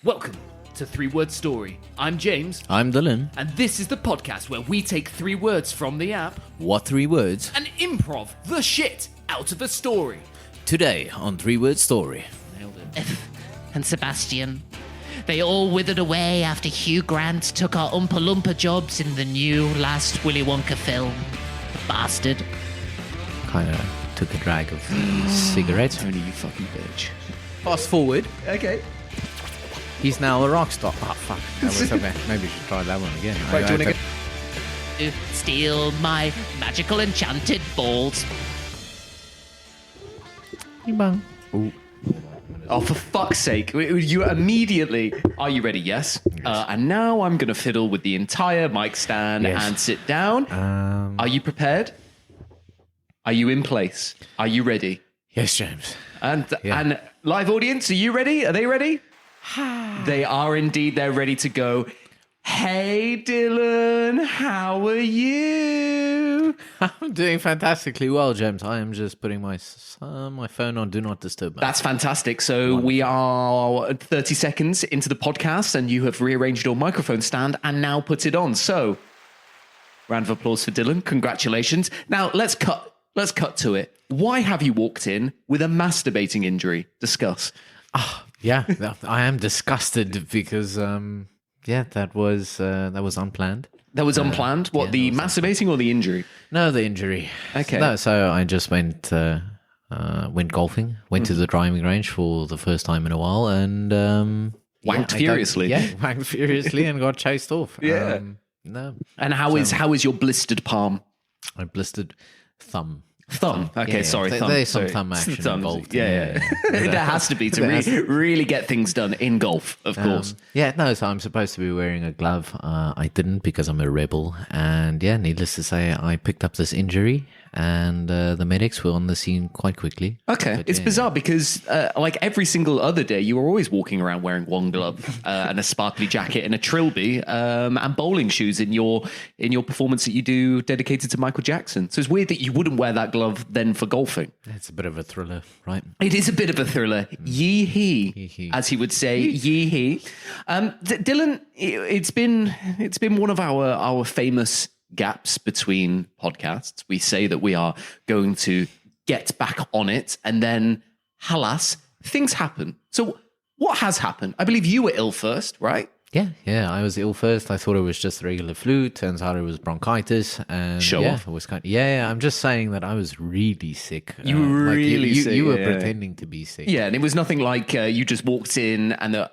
Welcome to 3-Word Story. I'm James. I'm Dylan. And this is the podcast where we take 3 words from the app. What 3 words? And improv the shit out of a story. Today on 3-Word Story. Nailed it. And Sebastian. They all withered away after Hugh Grant took our Oompa Loompa jobs in the new last Willy Wonka film. The bastard. Kind of took a drag of the cigarette. Tony, you fucking bitch. Fast forward. Okay. He's now a rock star. Oh, fuck. That was okay. Maybe we should try that one again. Right, do you want to Steal my magical enchanted balls. Bang. Oh, for fuck's sake. You immediately... Are you ready? Yes. And now I'm going to fiddle with the entire mic stand and sit down. Are you prepared? Are you in place? Are you ready? Yes, James. And live audience, are you ready? Are they ready? They are indeed. They're ready to go. Hey, Dylan, how are you? I'm doing fantastically well, James. I am just putting my phone on Do Not Disturb mode. That's fantastic. So we are 30 seconds into the podcast and you have rearranged your microphone stand and now put it on. So, round of applause for Dylan. Congratulations. Now, let's cut to it. Why have you walked in with a masturbating injury? Discuss. Yeah, I am disgusted because, that was unplanned. That was unplanned? What, the masturbating or the injury? No, the injury. Okay. No, so I just went golfing, went to the driving range for the first time in a while, and wanked furiously. Wanked furiously and got chased off. Yeah. No. And how is your blistered palm? I blistered thumb. Thumb. Okay, sorry. Thumb. There's some thumb action involved. Yeah. There has to be to really get things done in golf, of course. So I'm supposed to be wearing a glove. I didn't because I'm a rebel. And needless to say, I picked up this injury and the medics were on the scene quite quickly. Okay. It's bizarre because like every single other day, you were always walking around wearing one glove and a sparkly jacket and a trilby and bowling shoes in your performance that you do dedicated to Michael Jackson. So it's weird that you wouldn't wear that glove then for golfing. It's a bit of a thriller, right? It is a bit of a thriller. Yee-hee, as he would say. Yee-hee. Dylan, it's been one of our famous gaps between podcasts. We say that we are going to get back on it, and then, alas, things happen. So what has happened? I believe you were ill first, right? Yeah, I was ill first. I thought it was just regular flu. Turns out it was bronchitis. And off. It was I'm just saying that I was really sick. You were really sick. You were pretending to be sick. Yeah, and it was nothing like you just walked in and little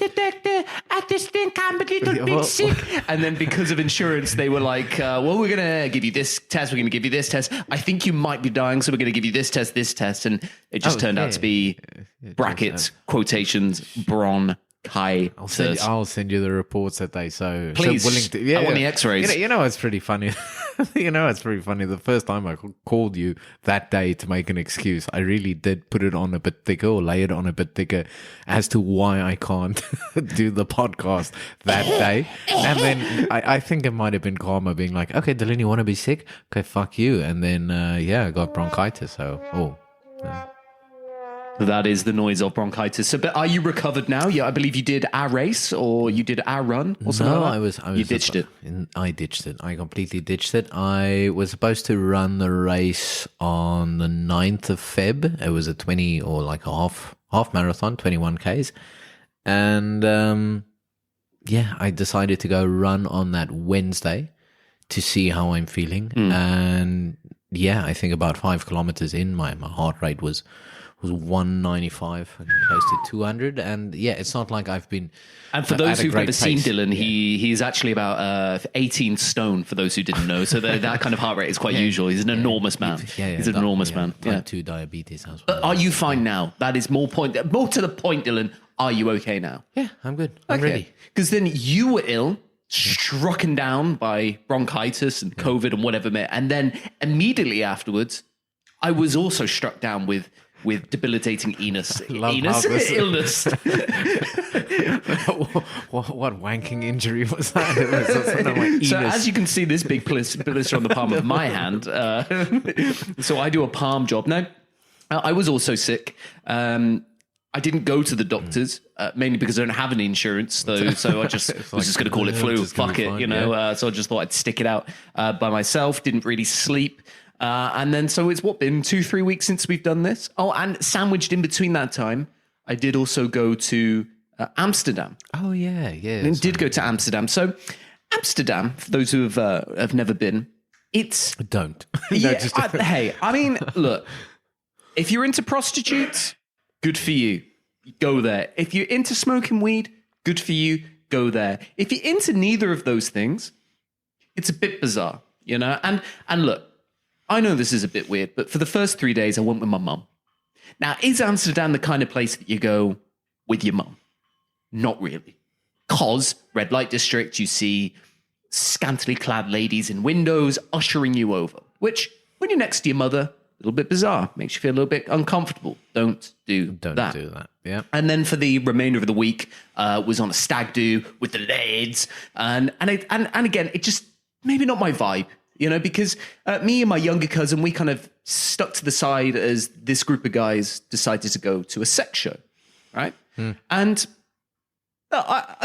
doctor, I just think I'm a little bit sick. And then because of insurance, they were like, well, we're going to give you this test. We're going to give you this test. I think you might be dying, so we're going to give you this test. And it just turned out to be brackets, quotations, bronchitis. I'll send you the reports that they please. So willing to, I want the X-rays. You know it's pretty funny. It's pretty funny. The first time I called you that day to make an excuse, I really did put it on a bit thicker or lay it on a bit thicker as to why I can't do the podcast that day. And then I think it might have been karma being like, okay, Dylan, you want to be sick? Okay, fuck you. And then I got bronchitis. So That is the noise of bronchitis. So, but are you recovered now? Yeah, I believe you did our race or you did our run or something like that? I was. You ditched it. I ditched it. I completely ditched it. I was supposed to run the race on the 9th of Feb. It was a 20 or like a half marathon, 21 Ks. And I decided to go run on that Wednesday to see how I'm feeling. And I think about 5 kilometers in, my heart rate was 195, close to 200, and it's not like I've been. And for those who've never seen Dylan, he's actually about 18 stone. For those who didn't know, so that kind of heart rate is quite usual. He's an enormous man. He's an enormous man. Type 2 diabetes as well. Are you fine now? That is more to the point, Dylan. Are you okay now? Yeah, I'm good. I'm ready. Because then you were ill, strucken down by bronchitis and COVID and whatever, and then immediately afterwards, I was also struck down with debilitating illness. What wanking injury was that? It was sort of like so as you can see, this big blister on the palm of my hand. So I do a palm job. Now, I was also sick. I didn't go to the doctors, mainly because I don't have any insurance. So I just was just going to call it flu. Fuck it, you know. So I just thought I'd stick it out by myself. Didn't really sleep. And then so it's been 2-3 weeks since we've done this. Oh, and sandwiched in between that time, I did also go to Amsterdam. Oh, yeah. And did go to Amsterdam. So Amsterdam, for those who have never been, it's... Don't. Hey, I mean, look, if you're into prostitutes, good for you. Go there. If you're into smoking weed, good for you. Go there. If you're into neither of those things, it's a bit bizarre, you know? And look, I know this is a bit weird, but for the first 3 days, I went with my mum. Now, is Amsterdam the kind of place that you go with your mum? Not really. Because red light district, you see scantily clad ladies in windows ushering you over, which when you're next to your mother, a little bit bizarre, makes you feel a little bit uncomfortable. Don't do that. Yeah. And then for the remainder of the week, was on a stag do with the lads, and again, it just maybe not my vibe, you know, because me and my younger cousin, we kind of stuck to the side as this group of guys decided to go to a sex show, right? And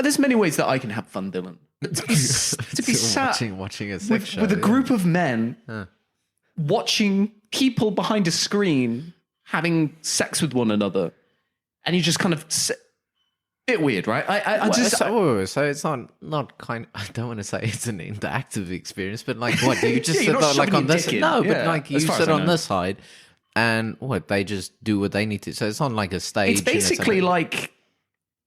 there's many ways that I can have fun, Dylan. But to be sat watching a sex show with a group of men watching people behind a screen having sex with one another, and you just kind of bit weird, right? So it's not kind. I don't want to say it's an interactive experience, but like what do you just sit on, like on this? No, but like you sit on this side, and what they just do what they need to. So it's on like a stage. It's basically like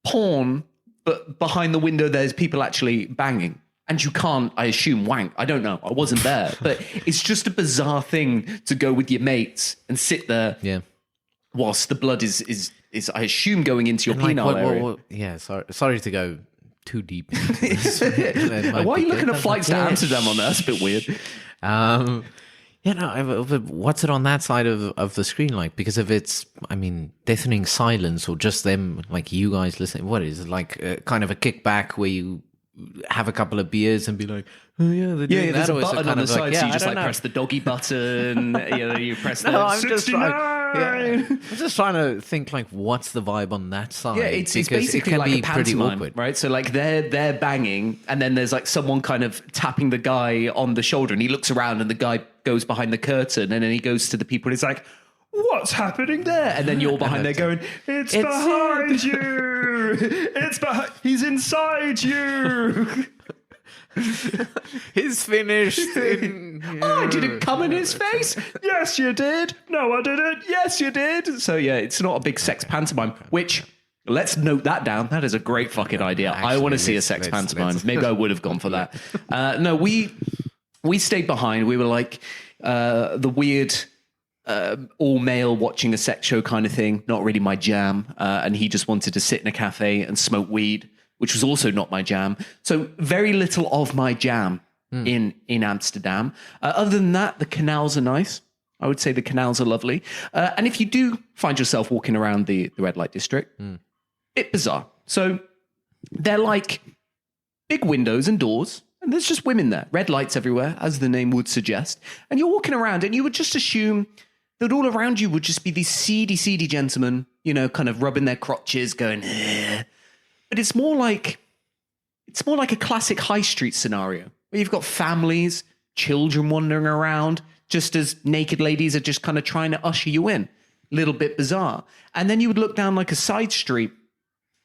porn, but behind the window there's people actually banging. And you can't, I assume, wank. I don't know. I wasn't there. But it's just a bizarre thing to go with your mates and sit there whilst the blood is I assume, going into your penile area. Yeah, sorry to go too deep into this. Why are you looking at flights to Amsterdam on that? That's a bit weird. What's it on that side of the screen like? Because if it's, I mean, deafening silence or just them, like you guys listening, what is it like? Kind of a kickback where you have a couple of beers and be like, oh yeah, they're doing there's that. a button on the side, so you just like press the doggy button. You press the 69. I'm just trying to think like, what's the vibe on that side? Yeah, it's basically it can like be a pretty pantomime, awkward, right? So like they're banging, and then there's like someone kind of tapping the guy on the shoulder, and he looks around, and the guy goes behind the curtain, and then he goes to the people, and he's like, what's happening there? And then you're behind there going, it's behind you. It's behind. He's inside you. He's finished. I didn't come in his face. Yes, you did. No, I didn't. Yes, you did. So yeah, it's not a big sex pantomime, which let's note that down. That is a great fucking idea. Actually, I want to see a sex pantomime. Maybe I would have gone for that. No, we stayed behind. We were like the weird all male watching a sex show kind of thing. Not really my jam. And he just wanted to sit in a cafe and smoke weed, which was also not my jam. So very little of my jam in Amsterdam. Other than that, the canals are nice. I would say the canals are lovely. And if you do find yourself walking around the red light district, bit bizarre. So they're like big windows and doors, and there's just women there. Red lights everywhere, as the name would suggest. And you're walking around, and you would just assume that all around you would just be these seedy gentlemen, you know, kind of rubbing their crotches, going, eh. But it's more like a classic high street scenario where you've got families, children wandering around, just as naked ladies are just kind of trying to usher you in. Little bit bizarre. And then you would look down like a side street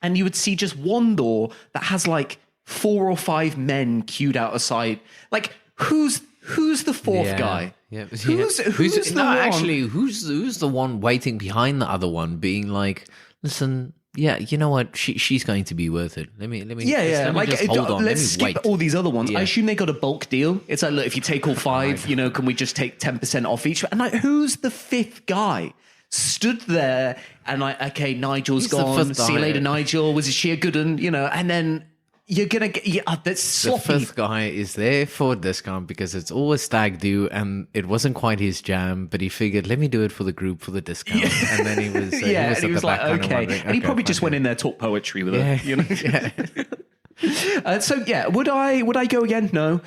and you would see just one door that has like 4 or 5 men queued out aside. Like, who's the fourth guy? Yeah. Who's the one? Actually, who's the one waiting behind the other one, being like, listen, yeah, you know what? She's going to be worth it. Let me just hold on. Let's skip wait. all these other ones. Yeah. I assume they got a bulk deal. It's like, look, if you take all 5, you know, can we just take 10% off each? And like, who's the 5th guy? Stood there and like, okay, Nigel's gone. See you later, Nigel. Was she a good one? You know, and then you're gonna get that's sloppy. The 5th guy is there for a discount because it's always stag do, and it wasn't quite his jam, but he figured, let me do it for the group for the discount. Yeah. And then he was he was like, okay, and he probably just went in there, talk poetry with her. You know. So yeah, would I go again? No.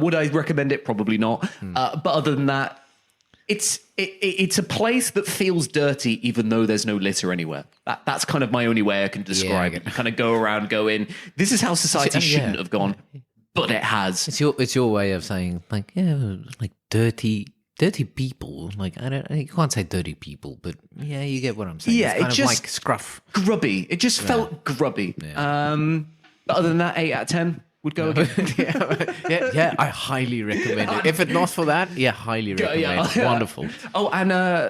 Would I recommend it? Probably not. But other than that, It's a place that feels dirty, even though there's no litter anywhere. That's kind of my only way I can describe it. You kind of go around going, this is how society shouldn't have gone, but it has. It's your way of saying like dirty people. Like you can't say dirty people, but yeah, you get what I'm saying. Yeah, it's kind it of just like scruff, grubby. It just felt grubby. Yeah. But other than that, 8 out of 10 would go again. yeah, I highly recommend it. If it not for that, highly recommend. Wonderful. Oh, and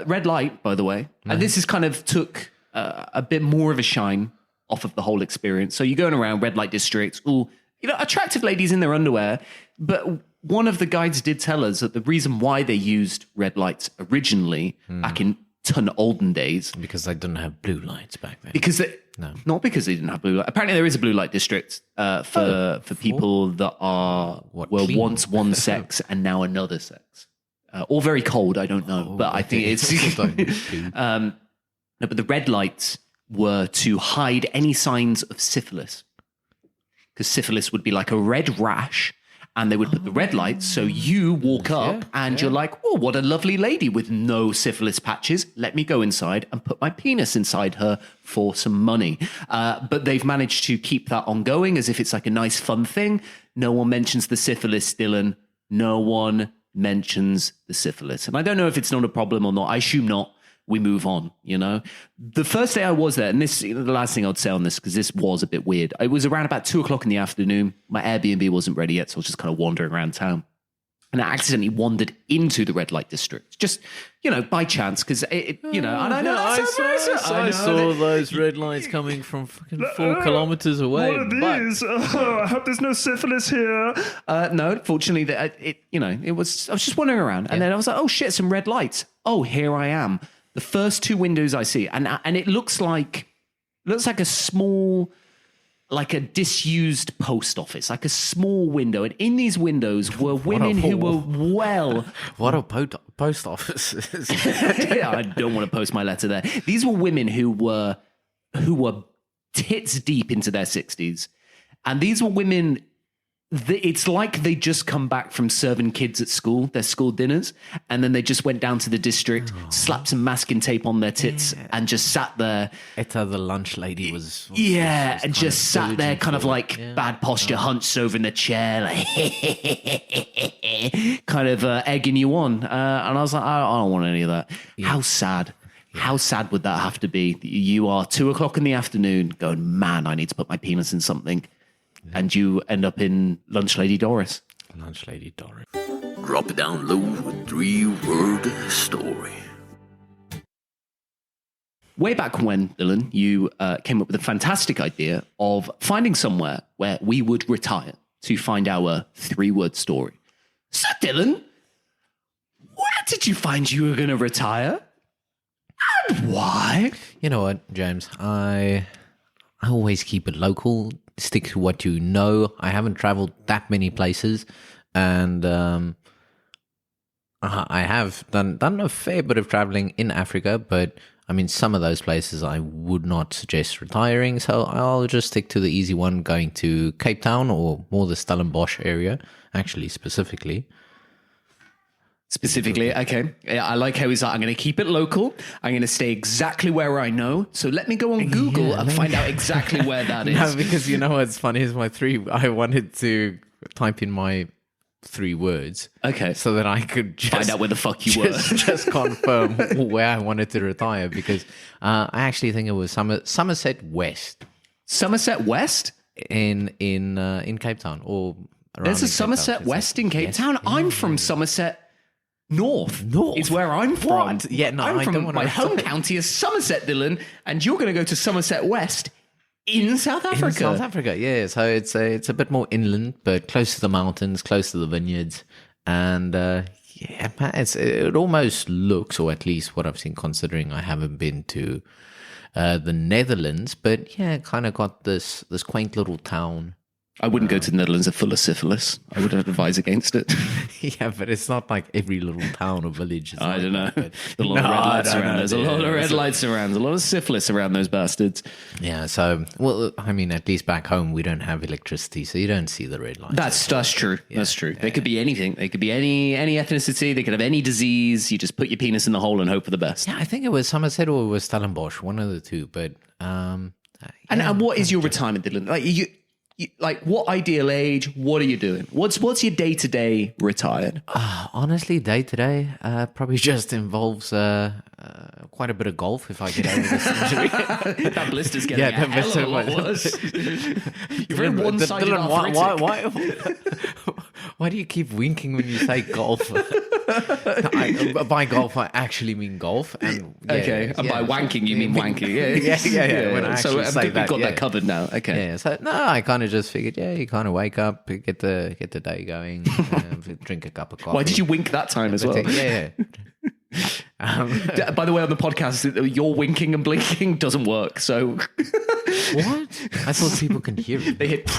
red light, by the way. And this is kind of took a bit more of a shine off of the whole experience. So you're going around red light districts, all attractive ladies in their underwear. But one of the guides did tell us that the reason why they used red lights originally back in olden days, because they didn't have blue lights back then. Not because they didn't have blue light. Apparently, there is a blue light district for people that were once one sex and now another sex, or very cold. I don't know, but I think it's no. But the red lights were to hide any signs of syphilis, because syphilis would be like a red rash. And they would put the red lights, so you walk up and you're like, oh, what a lovely lady with no syphilis patches. Let me go inside and put my penis inside her for some money. But they've managed to keep that ongoing as if it's like a nice, fun thing. No one mentions the syphilis, Dylan. No one mentions the syphilis. And I don't know if it's not a problem or not. I assume not. We move on, The first day I was there, and this the last thing I'd say on this, because this was a bit weird. It was around about 2:00 in the afternoon. My Airbnb wasn't ready yet, so I was just kind of wandering around town. And I accidentally wandered into the red light district, just, by chance, because and I know I saw those red lights coming from fucking 4 kilometers away. What are these? I hope there's no syphilis here. No, fortunately, I was just wandering around, and then I was like, oh shit, some red lights. Oh, here I am. The first 2 windows I see, and it looks like a small, like a disused post office, like a small window. And in these windows were women who were What a post office. Yeah, I don't want to post my letter there. These were women who were tits deep into their 60s. And these were women, it's like they just come back from serving kids at school, their school dinners, and then they just went down to the district, slapped some masking tape on their tits, and just sat there. It's how the lunch lady was and just sat there kind of like bad posture, hunched over in the chair, like kind of egging you on. And I was like, I don't want any of that. Yeah. How sad. Yeah. How sad would that have to be? You are 2:00 in the afternoon going, man, I need to put my penis in something. And you end up in Lunch Lady Doris. Lunch Lady Doris. Drop it down low with 3-word story. Way back when, Dylan, you came up with a fantastic idea of finding somewhere where we would retire to find our 3-word story. So, Dylan, where did you find you were going to retire? And why? You know what, James? I always keep it local. Stick to what you know. I haven't traveled that many places, and I have done a fair bit of traveling in Africa, but I mean, some of those places I would not suggest retiring, so I'll just stick to the easy one, going to Cape Town, or more the Stellenbosch area, actually, specifically. Okay. Yeah, I like how he's like, I'm going to keep it local. I'm going to stay exactly where I know. So let me go on Google and find out exactly where that is. No, because you know what's funny is I wanted to type in my 3 words. Okay. So that I could just find out where the fuck you were. Just confirm where I wanted to retire, because I actually think it was Somerset West. Somerset West? In Cape Town, or there's a Somerset West in Cape Town? I'm from Somerset North is where I'm from. What? Yeah, no, I'm from my home county is Somerset, Dylan, and you're going to go to Somerset West in South Africa. In South Africa, yeah. So it's a bit more inland, but close to the mountains, close to the vineyards, and it almost looks, or at least what I've seen, considering I haven't been to the Netherlands, but yeah, kind of got this quaint little town I wouldn't go to the Netherlands full of syphilis. I would advise against it. Yeah, but it's not like every little town or village. I don't know. There's a lot of red lights around. There's a lot of red lights around. There's a lot of syphilis around those bastards. Yeah, so, well, I mean, at least back home, we don't have electricity, so you don't see the red lights. That's true. Yeah, that's true. They could be anything. They could be any ethnicity. They could have any disease. You just put your penis in the hole and hope for the best. Yeah, I think it was Somerset or it was Stellenbosch, one of the two. But and what is your retirement, Dylan? Like like what ideal age? What are you doing? What's your day-to-day retired? Honestly, day-to-day probably just involves quite a bit of golf if I get over this injury. That blister's getting a hell of a lot worse. You're very one-sided arthritic. Why do you keep winking when you say golf? By golf, I actually mean golf. And by wanking, you mean wanking. Yeah. When I actually say that, we've got that covered now. Okay. Yeah. So no, I kind of just figured, you kind of wake up, get the day going, drink a cup of coffee. Why did you wink that time as well? Yeah. By the way, on the podcast, your winking and blinking doesn't work. So what? I thought people can hear it. They hit.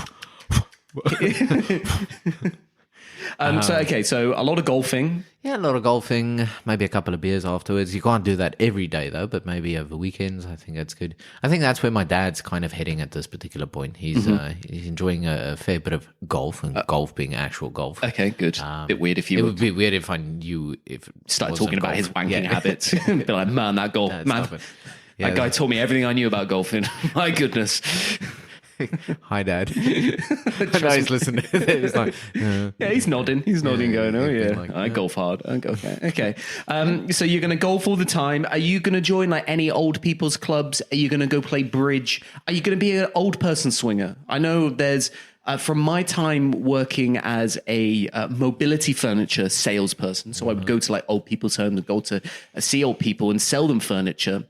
So a lot of golfing. Yeah, a lot of golfing, maybe a couple of beers afterwards. You can't do that every day, though, but maybe over weekends. I think that's good. I think that's where my dad's kind of heading at this particular point. He's enjoying a fair bit of golf, and golf being actual golf. Okay, good. Bit weird if you... It would be weird if I knew if... Started talking about his wanking habits. Be like, man, that golf... that guy taught me everything I knew about golfing. My goodness. Hi, Dad. I know he's listening. It's like, yeah, he's nodding. He's nodding, going, "Oh yeah, like, I golf hard." Okay. So you're going to golf all the time. Are you going to join like any old people's clubs? Are you going to go play bridge? Are you going to be an old person swinger? I know there's. From my time working as a mobility furniture salesperson, so I would go to like old people's homes and go to see old people and sell them furniture.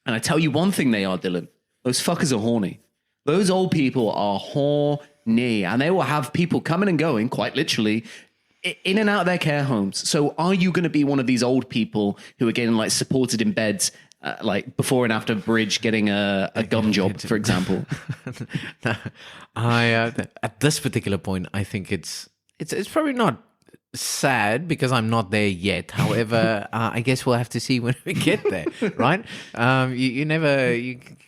And I tell you one thing, they are, Dylan. Those fuckers are horny. Those old people are horny, and they will have people coming and going, quite literally, in and out of their care homes. So are you going to be one of these old people who are getting like supported in beds, like before and after bridge, getting a gum job, for example? At this particular point, I think it's probably not sad because I'm not there yet. However, I guess we'll have to see when we get there, right? You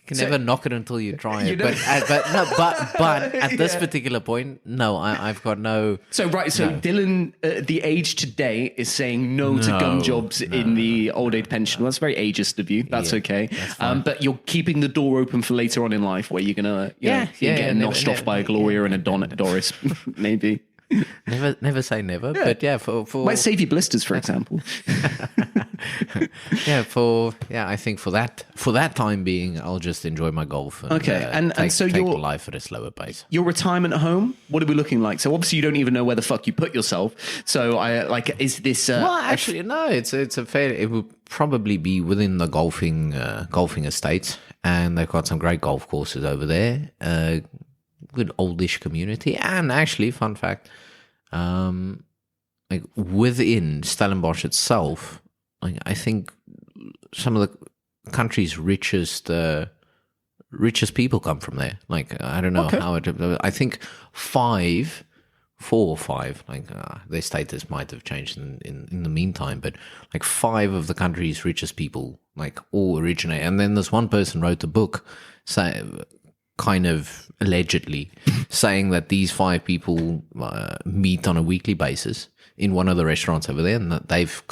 can never knock it until you try it. But at this particular point, no, I've got no. So Dylan, the age today is saying no to gum jobs in the old age pension. Well, that's very ageist of you. That's okay. That's but you're keeping the door open for later on in life where you're gonna get noshed off by a Gloria and a Doris, maybe. Never say never, but for might save you blisters, for example. I think for that time being, I'll just enjoy my golf. And, take life at a slower pace. Your retirement home, what are we looking like? So obviously you don't even know where the fuck you put yourself. So is this? Well, actually, no. It's a fair. It will probably be within the golfing estates, and they've got some great golf courses over there. Good oldish community, and actually, fun fact, like within Stellenbosch itself, I think some of the country's richest people come from there. Like I don't know how it. I think 4 or 5. Like their status might have changed in the meantime, but like 5 of the country's richest people, like all originate. And then this one person wrote a book, kind of allegedly saying that these 5 people meet on a weekly basis in one of the restaurants over there, and that they've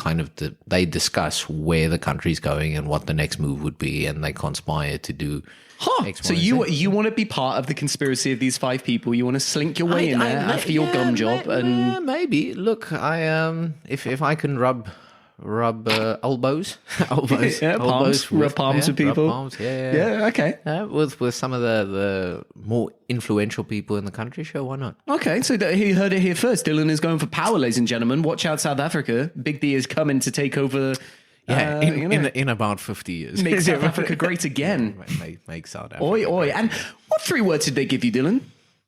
they discuss where the country's going and what the next move would be, and they conspire to do X, so you want to be part of the conspiracy of these 5 people? You want to slink your way in there after your gum job? And maybe. Look, I if I can rub elbows, rub palms with people. Rub palms, okay. With some of the more influential people in the country, sure, why not? Okay, so you heard it here first. Dylan is going for power, ladies and gentlemen. Watch out, South Africa. Big D is coming to take over. In about 50 years. Make South Africa great again. Make South Africa. Oi. And what 3 words did they give you, Dylan?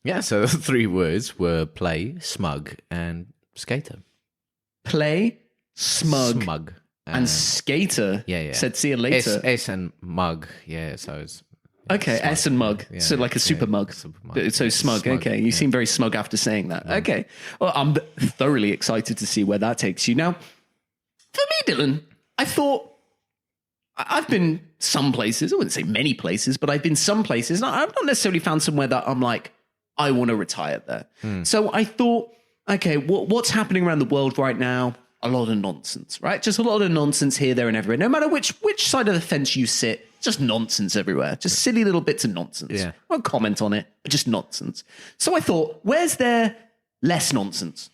Yeah, so the 3 words were play, smug, and skater. Play, smug and skater. Yeah. Said see you later. S and mug. Yeah, so it's Okay, Smug. S and mug. Yeah, So like a super mug. super mug. So Yeah, smug. smug, Okay, you seem very smug after saying that. Okay. Well, I'm thoroughly excited to see where that takes you. Now, for me, Dylan, I thought I've been some places. I wouldn't say many places, but I've been some places. And I've not necessarily found somewhere that I'm like, I want to retire there. So I thought, okay, what's happening around the world right now? A lot of nonsense, right? Just a lot of nonsense here, there, and everywhere. No matter which side of the fence you sit, just nonsense everywhere. Just silly little bits of nonsense. Yeah. I won't comment on it, but just nonsense. So I thought, where's there less nonsense?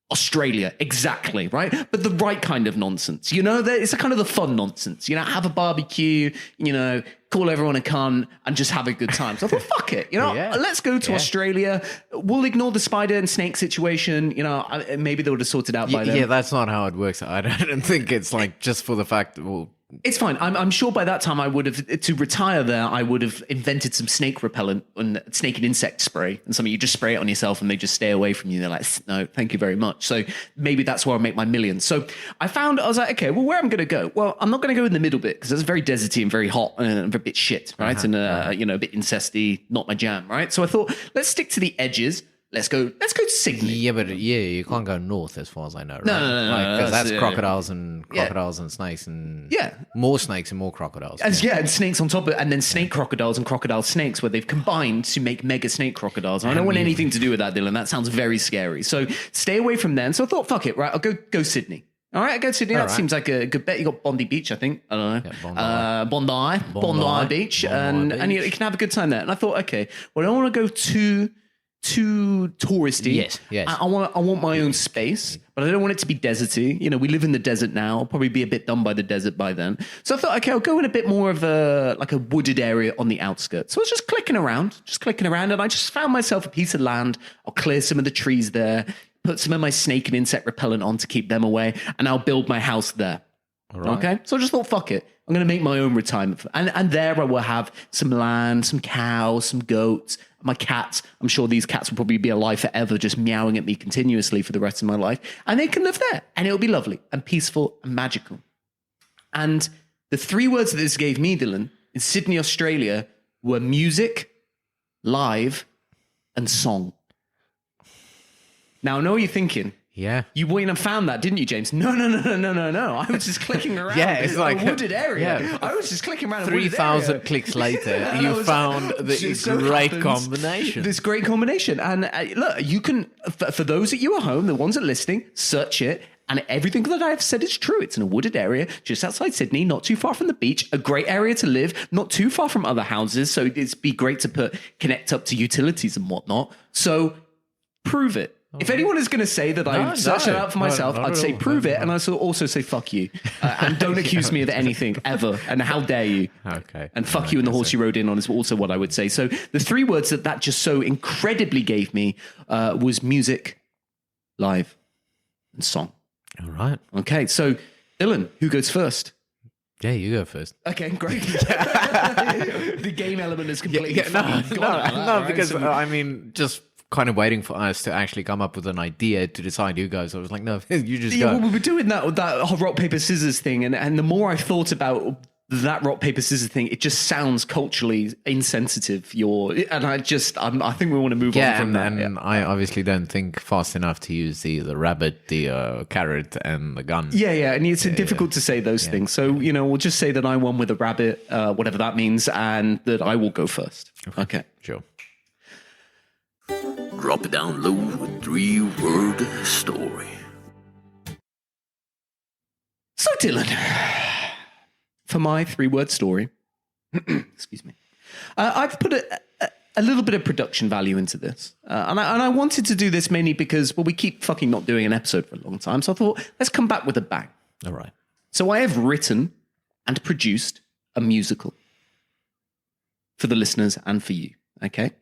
Australia, exactly, right? But the right kind of nonsense. You know, it's a kind of the fun nonsense. You know, have a barbecue, you know, call everyone a cunt and just have a good time. So I thought, fuck it. You know, let's go to Australia. We'll ignore the spider and snake situation. You know, maybe they would have sorted out by then. Yeah, that's not how it works. I don't think it's like just for the fact, well, It's fine. I'm sure by that time I would have, to retire there, I would have invented some snake repellent and snake and insect spray and something you just spray it on yourself and they just stay away from you. They're like, no, thank you very much. So maybe that's where I'll make my millions. So I was like, okay, well, where I'm going to go? Well, I'm not going to go in the middle bit because it's very deserty and very hot and a bit shit, right? And, you know, a bit incesty, not my jam, right? So I thought, let's stick to the edges. Let's go to Sydney. yeah, but you can't go north as far as I know, right? No, because that's that's- crocodiles and snakes and more snakes and more crocodiles. And snakes on top of it, and then snake crocodiles and crocodile snakes, where they've combined to make mega snake crocodiles. And I don't want anything to do with that, Dylan. That sounds very scary. So stay away from them. So I thought, fuck it, right? I'll go Sydney. All right, I go to Sydney. That seems like a good bet. You got Bondi Beach, I think. I don't know. Yeah, Bondi Beach, and you can have a good time there. And I thought, okay, well, I don't want to go too touristy. Yes. I want my own space, but I don't want it to be deserty. You know, we live in the desert now. I'll probably be a bit done by the desert by then. So I thought, okay, I'll go in a bit more of a wooded area on the outskirts. So I was just clicking around, and I just found myself a piece of land. I'll clear some of the trees there, put some of my snake and insect repellent on to keep them away, and I'll build my house there. Right. Okay, so I just thought, fuck it. I'm going to make my own retirement. And there I will have some land, some cows, some goats, my cats. I'm sure these cats will probably be alive forever, just meowing at me continuously for the rest of my life. And they can live there. And it'll be lovely and peaceful and magical. And the 3 words that this gave me, Dylan, in Sydney, Australia, were music, live, and song. Now, I know what you're thinking. Yeah. You went and found that, didn't you, James? No. I was just clicking around. It's like a wooded area. Yeah. I was just clicking around a wooded 3,000 area. clicks later, you found this great combination. This great combination. And look, you can, for those of you at home, the ones that are listening, search it. And everything that I've said is true. It's in a wooded area just outside Sydney, not too far from the beach, a great area to live, not too far from other houses. So it'd be great to connect up to utilities and whatnot. So prove it. If anyone is going to say that I searched it out for myself, I'd say prove it. And I'd also say fuck you. And don't accuse me of anything ever. And how dare you? Okay. And fuck you and the horse you rode in on is also what I would say. So the 3 words that just so incredibly gave me was music, live, and song. All right. Okay, so Dylan, who goes first? Yeah, you go first. Okay, great. The game element is completely Because I mean, just kind of waiting for us to actually come up with an idea to decide who goes. I was like, no, you just go. Well, we were doing that rock, paper, scissors thing, and the more I thought about that rock, paper, scissors thing, it just sounds culturally insensitive. I think we want to move on from that. And I obviously don't think fast enough to use the rabbit, the carrot, and the gun. Yeah, and it's difficult to say those things. So, we'll just say that I won with a rabbit, whatever that means, and that I will go first. Okay. Sure. Drop it down low with 3-word story. So, Dylan, for my 3-word story, excuse me, I've put a little bit of production value into this. And I wanted to do this mainly because, we keep fucking not doing an episode for a long time. So I thought, let's come back with a bang. All right. So I have written and produced a musical for the listeners and for you. Okay.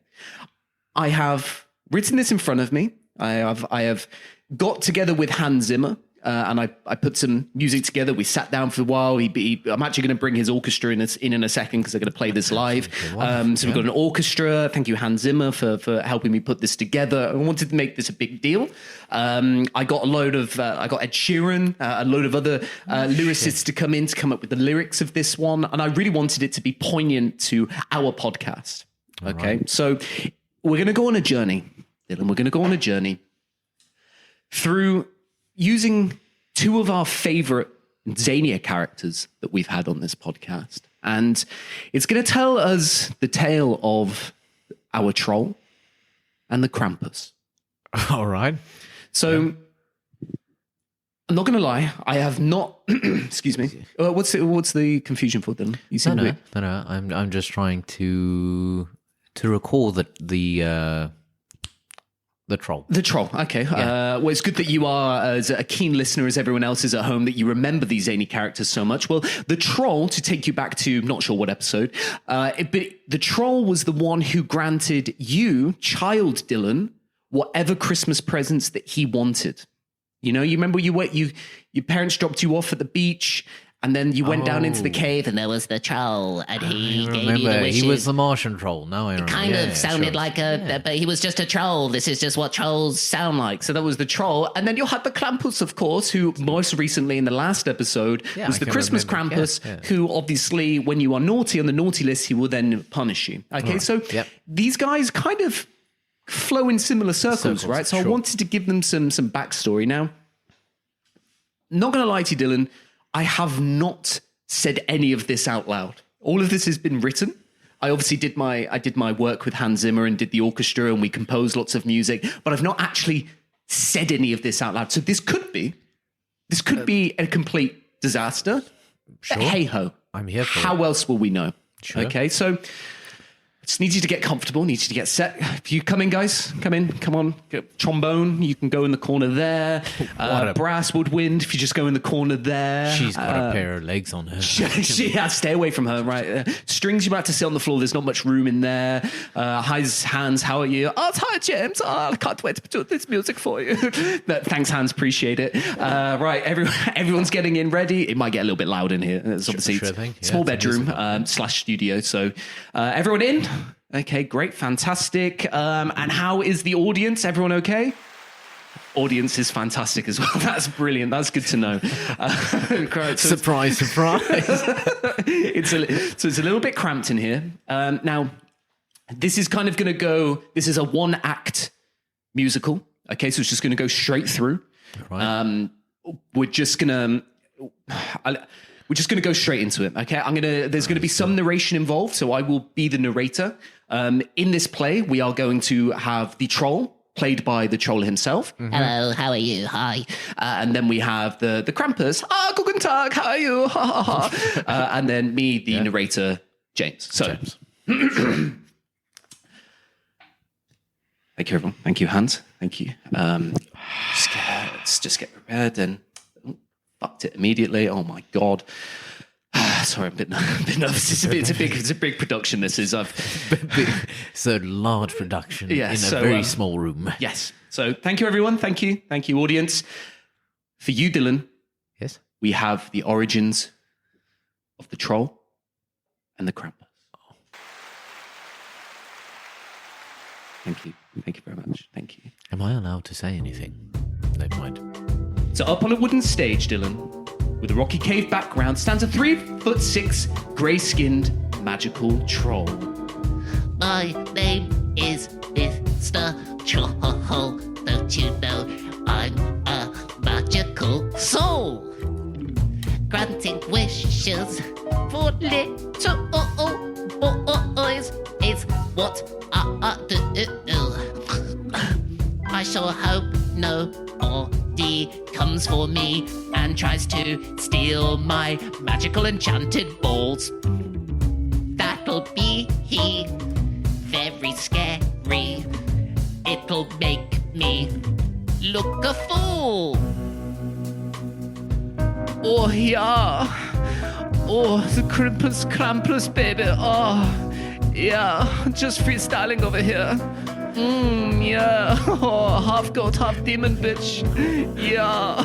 I have written this in front of me. I have got together with Hans Zimmer and I put some music together. We sat down for a while. I'm actually going to bring his orchestra in a second because they're going to play this live. So we've got an orchestra. Thank you, Hans Zimmer, for helping me put this together. I wanted to make this a big deal. I got I got Ed Sheeran, a load of other lyricists to come up with the lyrics of this one, and I really wanted it to be poignant to our podcast. Okay, so we're going to go on a journey, Dylan. We're going to go on a journey through using two of our favorite Zania characters that we've had on this podcast. And it's going to tell us the tale of our troll and the Krampus. All right. So I'm not going to lie. I have not, excuse me. What's the confusion for them? You seem No. I'm just trying to recall the troll. The troll, okay. Yeah. Well, it's good that you are as a keen listener as everyone else is at home, that you remember these zany characters so much. Well, the troll, to take you back to not sure what episode, but the troll was the one who granted you, child Dylan, whatever Christmas presents that he wanted. You know, you remember your parents dropped you off at the beach, and then you went down into the cave, And there was the troll, and he gave you the Remember, wishes. he was the Martian troll. Now I remember. Kind of sounded like but he was just a troll. This is just what trolls sound like. So that was the troll. And then you had the Krampus, of course, who most recently in the last episode was I the can Christmas remember. Krampus, Yeah. who obviously, when you are naughty on the naughty list, he will then punish you. Okay, so these guys kind of flow in similar circles, right? So I wanted to give them some backstory. Now, not going to lie to you, Dylan, I have not said any of this out loud. All of this has been written. I obviously did my work with Hans Zimmer and did the orchestra, and we composed lots of music, but I've not actually said any of this out loud. So this could be a complete disaster. Sure. Hey ho. I'm here for How else will we know? Sure. Okay, so just need you to get comfortable, need you to get set. If you come in, guys, come on. Trombone, you can go in the corner there. Brass, woodwind, if you just go in the corner there. She's got a pair of legs on her. Stay away from her, right? Strings, you might have to sit on the floor. There's not much room in there. Hi, Hans, how are you? Oh, hi, James. Oh, I can't wait to do this music for you. Thanks, Hans, appreciate it. Right, everyone's getting in ready. It might get a little bit loud in here. It's obviously small bedroom / studio. So everyone in? Okay, great, fantastic. And how is the audience? Everyone okay? Audience is fantastic as well. That's brilliant. That's good to know. Great. So Surprise. it's a little bit cramped in here. Now, this is kind of going to go. This is a one-act musical. Okay, so it's just going to go straight through. Right. We're just going to go straight into it. Okay, there's going to be some narration involved, so I will be the narrator. In this play, we are going to have the troll, played by the troll himself. Mm-hmm. Hello, how are you? Hi. And then we have the Krampus. Guten Tag, how are you? And then me, the narrator, James. So, thank you, everyone. Thank you, Hans. Thank you. Let's just get prepared and fucked it immediately. Oh my God. Sorry, I'm a bit nervous. It's a big production. This is. It's a large production in a so, very small room. Yes. So thank you, everyone. Thank you, audience. For you, Dylan. Yes. We have the origins of the troll and the Krampus. Thank you. Thank you very much. Thank you. Am I allowed to say anything? Never mind. So up on a wooden stage, Dylan, with a rocky cave background, stands a 3'6", grey-skinned magical troll. My name is Mr. Troll. Don't you know I'm a magical soul? Granting wishes for little boys is what I do. I sure hope nobody comes for me and tries to steal my magical enchanted balls. That'll be very scary. It'll make me look a fool. Oh, yeah. Oh, the Krampus, baby. Oh, yeah. Just freestyling over here. Yeah. Half goat, half demon, bitch. Yeah.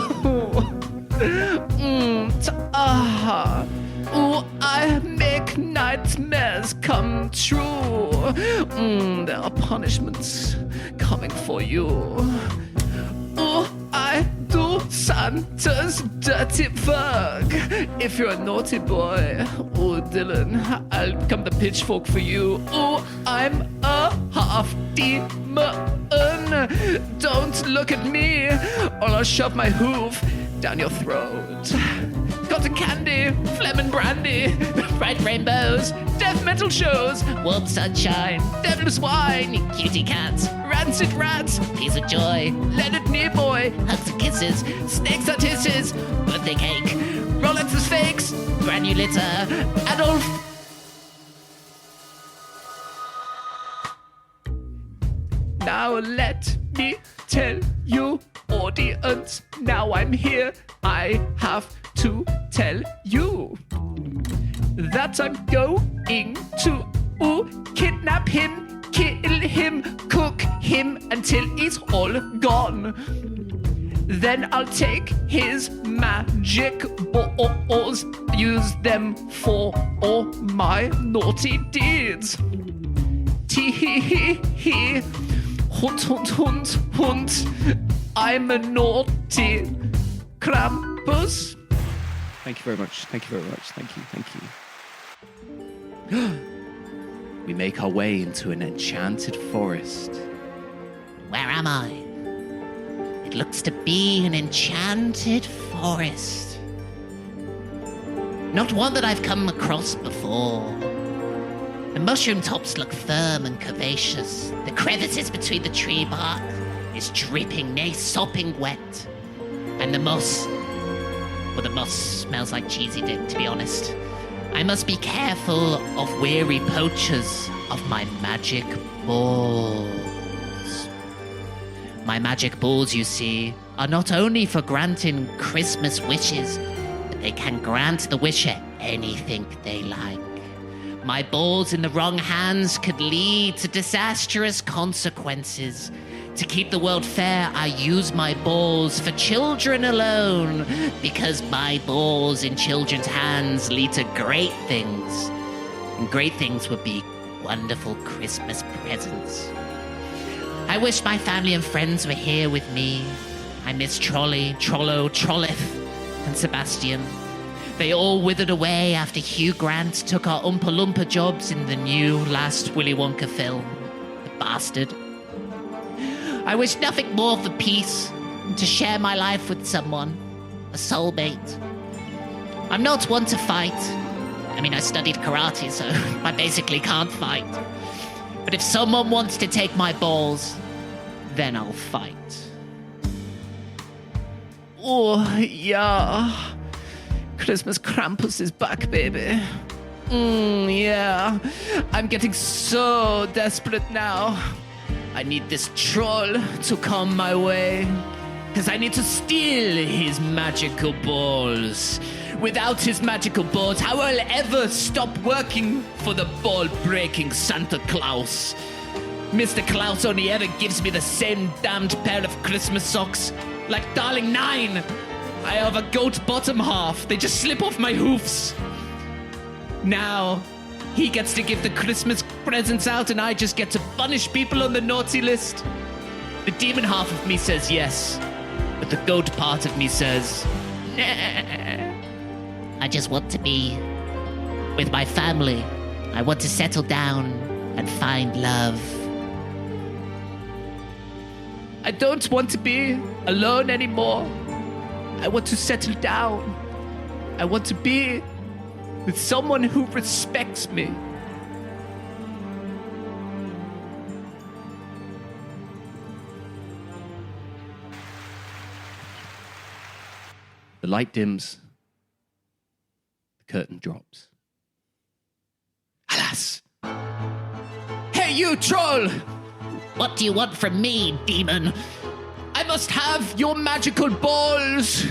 Ooh, I make nightmares come true. There are punishments coming for you. Ooh, I do Santa's dirty work. If you're a naughty boy, ooh, Dylan, I'll become the pitchfork for you. Ooh, I'm a half demon. Don't look at me, or I'll shove my hoof down your throat. Cotton candy, phlegm and brandy, Bright rainbows, death metal shows, warm sunshine, devil's wine, cutie cats, rancid rats, piece of joy, Leonard Nimoy, hugs and kisses, snakes and hisses, birthday cake, Rolex's fakes, brand new litter, Adolf. Now let me tell you, audience, now I'm here, I have to tell you that I'm going to kidnap him, kill him, cook him until he's all gone. Then I'll take his magic balls, use them for all my naughty deeds. Tee-hee-hee-hee, hunt, hunt, hunt, hunt, I'm a naughty Krampus. Thank you very much. Thank you very much. Thank you. Thank you. We make our way into an enchanted forest. Where am I? It looks to be an enchanted forest. Not one that I've come across before. The mushroom tops look firm and curvaceous. The crevices between the tree bark is dripping, nay, sopping wet. And the moss smells like cheesy dip, to be honest. I must be careful of weary poachers of my magic balls. My magic balls, you see, are not only for granting Christmas wishes, but they can grant the wisher anything they like. My balls in the wrong hands could lead to disastrous consequences. To keep the world fair, I use my balls for children alone, because my balls in children's hands lead to great things. And great things would be wonderful Christmas presents. I wish my family and friends were here with me. I miss Trolley, Trollo, Trolleth, and Sebastian. They all withered away after Hugh Grant took our Oompa Loompa jobs in the new last Willy Wonka film. The bastard. I wish nothing more for peace and to share my life with someone, a soulmate. I'm not one to fight. I mean, I studied karate, so I basically can't fight. But if someone wants to take my balls, then I'll fight. Oh, yeah. Christmas Krampus is back, baby. Yeah. I'm getting so desperate now. I need this troll to come my way, because I need to steal his magical balls. Without his magical balls, how will I ever stop working for the ball-breaking Santa Claus? Mr. Claus only ever gives me the same damned pair of Christmas socks. Like Darling 9, I have a goat bottom half. They just slip off my hoofs. Now he gets to give the Christmas presents out, and I just get to punish people on the naughty list. The demon half of me says yes, but the goat part of me says, nah. I just want to be with my family. I want to settle down and find love. I don't want to be alone anymore. I want to settle down. I want to be with someone who respects me. The light dims. The curtain drops. Alas! Hey, you troll! What do you want from me, demon? I must have your magical balls!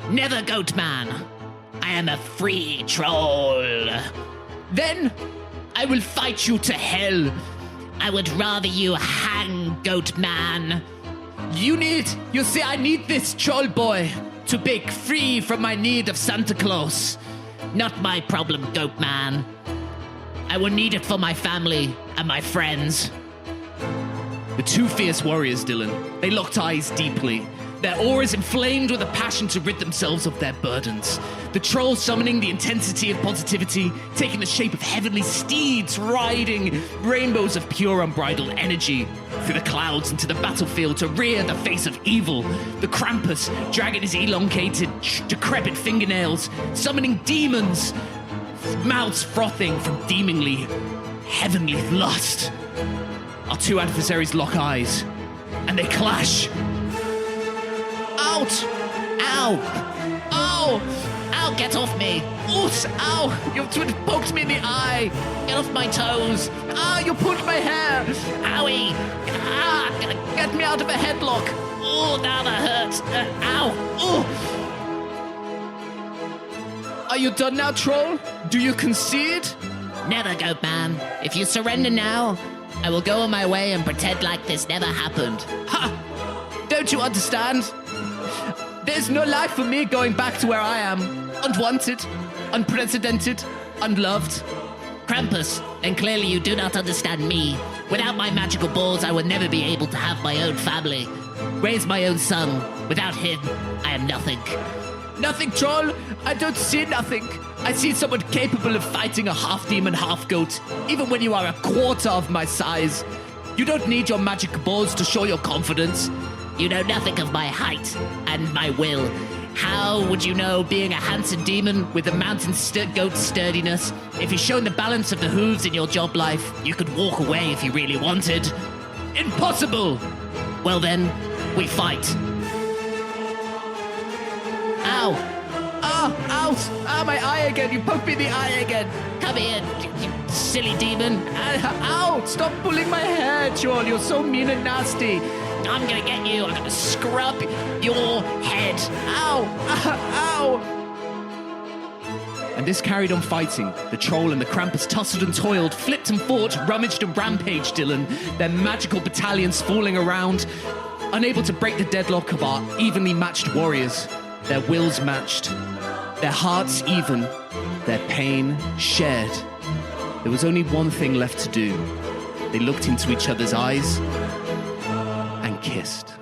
Never, goat man. I am a free troll. Then I will fight you to hell. I would rather you hang, goat man. You see, I need this troll boy to break free from my need of Santa Claus. Not my problem, goat man. I will need it for my family and my friends. The two fierce warriors, Dylan, they locked eyes deeply. Their auras inflamed with a passion to rid themselves of their burdens. The troll summoning the intensity of positivity, taking the shape of heavenly steeds, riding rainbows of pure unbridled energy through the clouds into the battlefield to rear the face of evil. The Krampus dragging his elongated, decrepit fingernails, summoning demons, mouths frothing from deemingly heavenly lust. Our two adversaries lock eyes, and they clash. Out! Ow! Ow! Ow, get off me! Oot! Ow! You poked me in the eye! Get off my toes! Ah! You pulled my hair! Owie! Ah! Get me out of a headlock! Oh, now that hurts! Ow! Oh! Are you done now, troll? Do you concede? Never, goat man. If you surrender now, I will go on my way and pretend like this never happened. Ha! Don't you understand? There's no life for me going back to where I am. Unwanted, unprecedented, unloved. Krampus, then clearly you do not understand me. Without my magical balls, I will never be able to have my own family. Raise my own son. Without him, I am nothing. Nothing, troll. I don't see nothing. I see someone capable of fighting a half-demon, half-goat, even when you are a quarter of my size. You don't need your magic balls to show your confidence. You know nothing of my height and my will. How would you know being a handsome demon with a mountain goat sturdiness? If you've shown the balance of the hooves in your job life, you could walk away if you really wanted. Impossible! Well then, we fight. Ow! Ah! Out! Ah, my eye again! You poked me in the eye again! Come here, you silly demon. Ow! Stop pulling my hair, troll! You're so mean and nasty! I'm gonna get you. I'm gonna scrub your head. Ow! Ow! And this carried on fighting. The troll and the Krampus tussled and toiled, flipped and fought, rummaged and rampaged, Dylan. Their magical battalions falling around, unable to break the deadlock of our evenly matched warriors. Their wills matched, their hearts even, their pain shared. There was only one thing left to do. They looked into each other's eyes and kissed.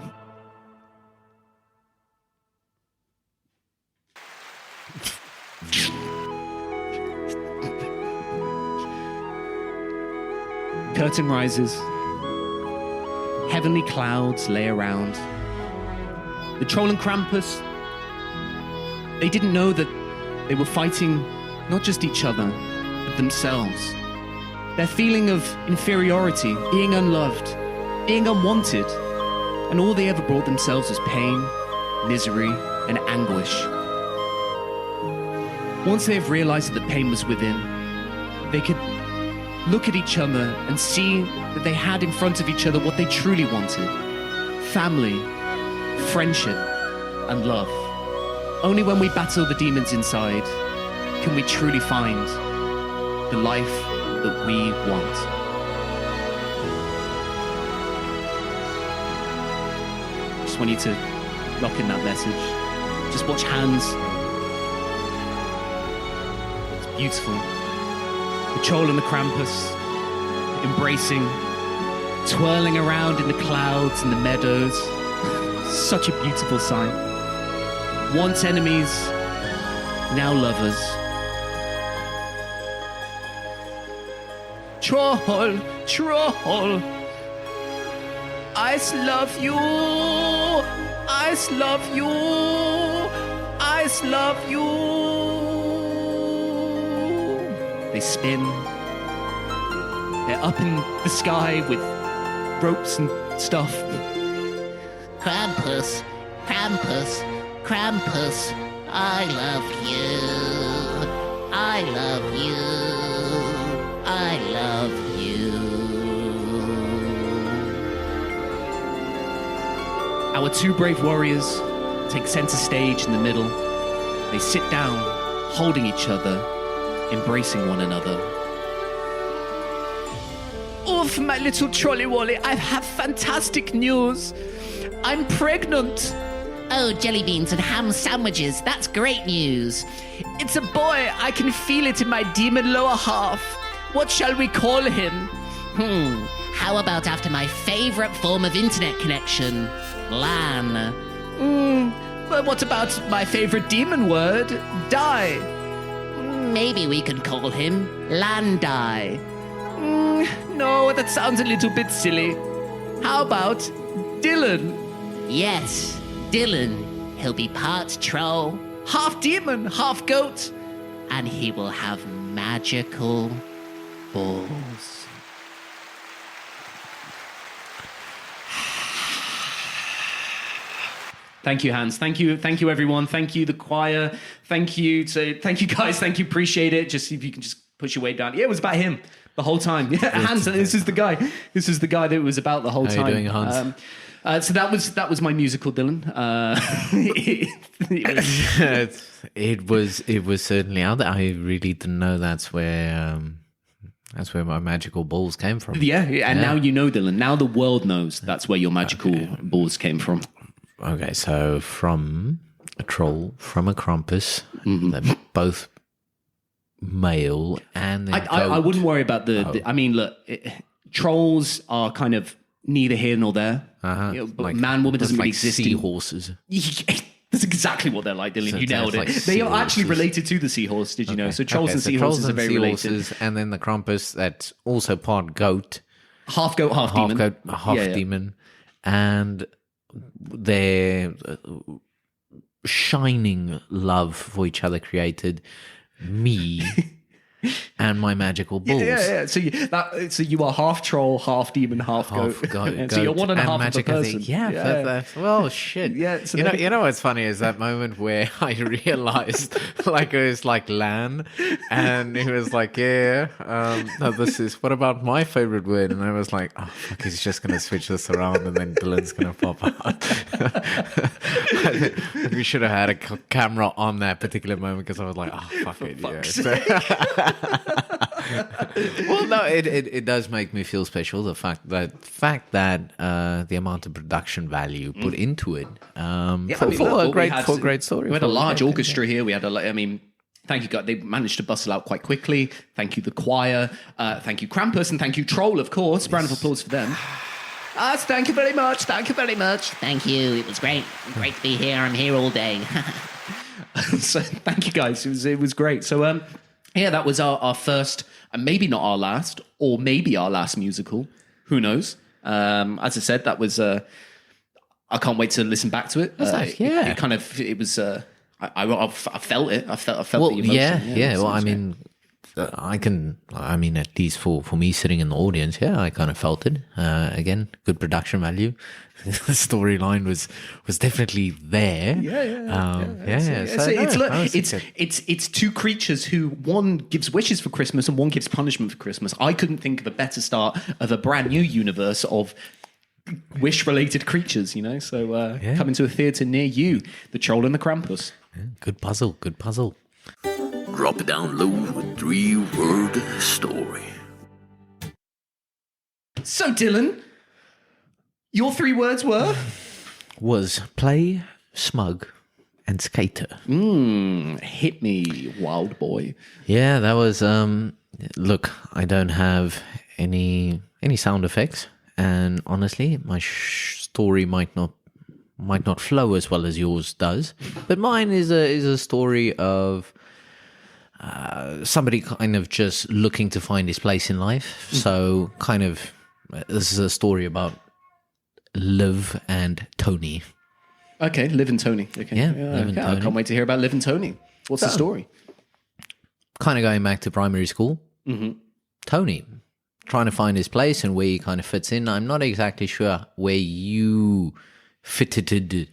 Curtain rises. Heavenly clouds lay around. The troll and Krampus, they didn't know that they were fighting not just each other, but themselves. Their feeling of inferiority, being unloved, being unwanted, and all they ever brought themselves was pain, misery, and anguish. Once they have realized that the pain was within, they could look at each other and see that they had in front of each other what they truly wanted: family, friendship, and love. Only when we battle the demons inside can we truly find the life that we want. Just want you to lock in that message. Just watch hands. It's beautiful. The troll and the Krampus embracing, twirling around in the clouds and the meadows. Such a beautiful sight. Once enemies, now lovers. Troll, troll, I love you, I love you, I love you. They spin. They're up in the sky with ropes and stuff. Krampus, Krampus, Krampus, I love you. I love you. I love you. Our two brave warriors take center stage in the middle. They sit down, holding each other, embracing one another. Oof, my little trolley wally, I have fantastic news. I'm pregnant. Oh, jelly beans and ham sandwiches. That's great news. It's a boy. I can feel it in my demon lower half. What shall we call him? How about after my favorite form of internet connection, LAN? But what about my favorite demon word, die? Maybe we could call him Landai. No, that sounds a little bit silly. How about Dylan? Yes, Dylan. He'll be part troll, Half demon, half goat. and he will have magical balls. Thank you, Hans. Thank you, everyone. Thank you, the choir. Thank you, guys. Thank you, appreciate it. Just see if you can just push your way down. Yeah, it was about him the whole time. Yeah, Hans. This is the guy. This is the guy that it was about the whole time. How are you doing, Hans? So that was my musical, Dylan. It was certainly out there. I really didn't know that's where my magical balls came from. Yeah, and now you know, Dylan. Now the world knows that's where your magical balls came from. Okay, so from a troll, from a Krampus, they're both male and I wouldn't worry about I mean, look, trolls are kind of neither here nor there. But Like- man, woman doesn't really like exist. seahorses. That's exactly what they're like, Dylan. So You nailed it. like They are actually seahorses. related to the seahorse. Did you know? So trolls and so seahorses trolls are and very seahorses, related. and then the Krampus that's also part goat, Half goat, half demon. goat, half Yeah. demon, and their shining love for each other created me and my magical balls. Yeah. So you are half troll, half demon, half goat. Goat, So you're one and a half of a magic, I person. think. Well, shit. Yeah, so you know what's funny is that moment where I realized, like, it was like LAN, and he was like, no, this is, what about my favorite word? And I was like, oh, fuck, he's just going to switch this around, and then Dylan's going to pop out. We should have had a camera on that particular moment, because I was like, oh, fuck it. Yeah. Well, no, it does make me feel special. The fact that the amount of production value put into it for a great story. We had a large orchestra here. We had thank you, God. They managed to bustle out quite quickly. Thank you, the choir. Thank you, Krampus, and thank you, Troll, of course. Round of applause for them. Thank you very much. Thank you very much. Thank you. It was great. Great to be here. I'm here all day. So thank you, guys. It was great. So yeah, that was our first, and maybe not our last, or maybe our last musical. Who knows? As I said, that was. I can't wait to listen back to it. nice, yeah. It kind of. It was. I felt it. I felt Well, the emotion. yeah. Well, So I it's mean, at least for me sitting in the audience, yeah, I kind of felt it. Again, good production value. The storyline was definitely there. It's two creatures who one gives wishes for Christmas and one gives punishment for Christmas. I couldn't think of a better start of a brand new universe of wish-related creatures. So coming to a theatre near you, the Troll and the Krampus. Good puzzle. Drop it down low with 3-word story. So Dylan, your 3 words were? Was Play, Smug, and Skater. Hit me, wild boy. Yeah, that was. Look, I don't have any sound effects, and honestly, my story might not flow as well as yours does. But mine is a story of somebody kind of just looking to find his place in life. So, kind of, this is a story about Liv and Tony. Okay, Liv and Tony. Okay, Yeah, Liv and I Tony. can't wait to hear about Liv and Tony. What's the story? Kind of going back to primary school. Tony trying to find his place and where he kind of fits in. I'm not exactly sure where you fitted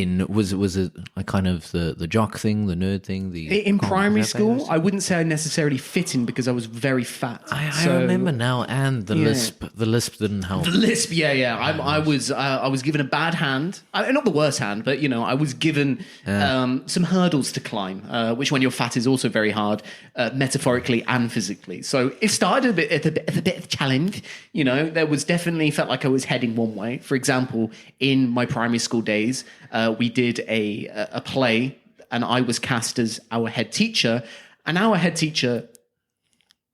in? Was it a kind of the jock thing, the nerd thing? In primary school, I wouldn't say I necessarily fit in because I was very fat. I remember now, and the lisp. The lisp didn't help. The lisp, yeah. I was given a bad hand. Not the worst hand, but I was given some hurdles to climb, which when you're fat is also very hard, metaphorically and physically. So it started a bit of a challenge. There was definitely felt like I was heading one way. For example, in my primary school days, we did a play, and I was cast as our head teacher. And our head teacher,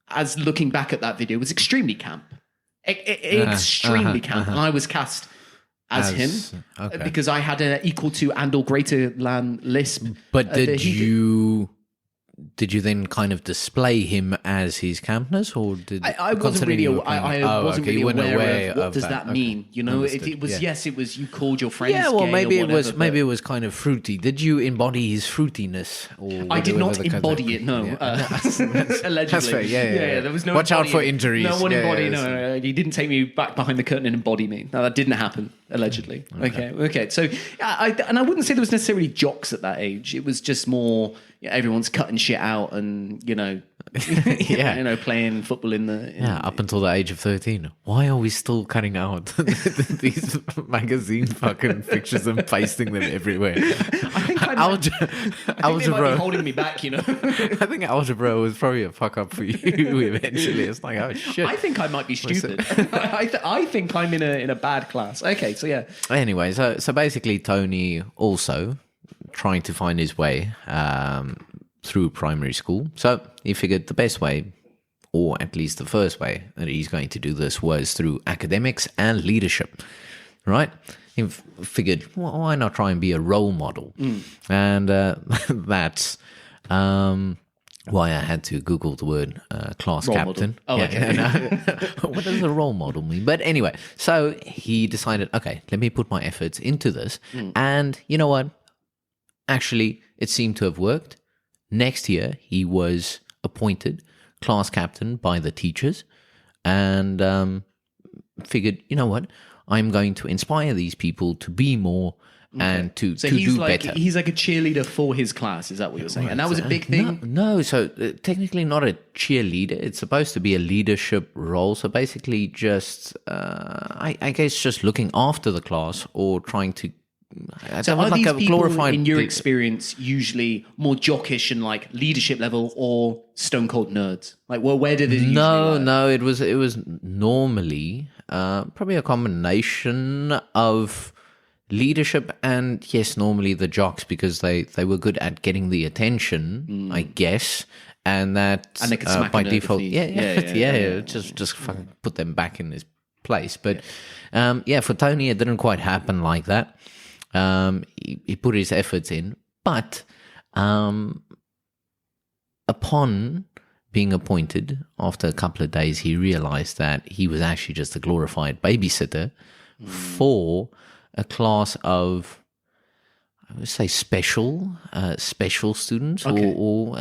as looking back at that video, was extremely camp. Extremely camp. And I was cast as him because I had an equal to and or greater than lisp. But did you then kind of display him as his campness, or did I wasn't really aware of what does that mean? Understood. It was you called your friends. Yeah, well, gay maybe or whatever, it was kind of fruity. Did you embody his fruitiness? Or I did not embody it. No, allegedly. That's fair. Yeah. There was no. Watch out for injuries. No one embodied. No, he didn't take me back behind the curtain and embody me. No, that didn't happen. Allegedly. Okay. So, I wouldn't say there was necessarily jocks at that age. It was just more. Everyone's cutting shit out and playing football in the up until the age of 13. Why are we still cutting out these magazine fucking pictures and pasting them everywhere? I think algebra they might be holding me back. I think algebra was probably a fuck up for you eventually. It's like, oh shit. I think I might be stupid. I think I'm in a bad class. Okay, so yeah. Anyway, so basically Tony also trying to find his way through primary school. So he figured the best way, or at least the first way that he's going to do this, was through academics and leadership, right? He figured, well, why not try and be a role model? And that's why I had to Google the word class role captain. Model. Oh, okay. What does a role model mean? But anyway, so he decided, okay, let me put my efforts into this. And you know what? Actually, it seemed to have worked. Next year, he was appointed class captain by the teachers and figured, you know what? I'm going to inspire these people to be more and to do better. He's like a cheerleader for his class, is that what you're saying? And that was a big thing? No, so technically not a cheerleader. It's supposed to be a leadership role. So basically just, I guess, just looking after the class or trying to So are these people, in your experience, usually more jockish and like leadership level, or stone cold nerds? Like, well, where did it usually lie? No, it was normally probably a combination of leadership and, yes, normally the jocks, because they were good at getting the attention, I guess, and that they could smack by a nerd default, if he- just fucking put them back in this place. But for Tony, it didn't quite happen like that. He put his efforts in, but upon being appointed, after a couple of days, he realized that he was actually just a glorified babysitter for a class of, I would say, special students, or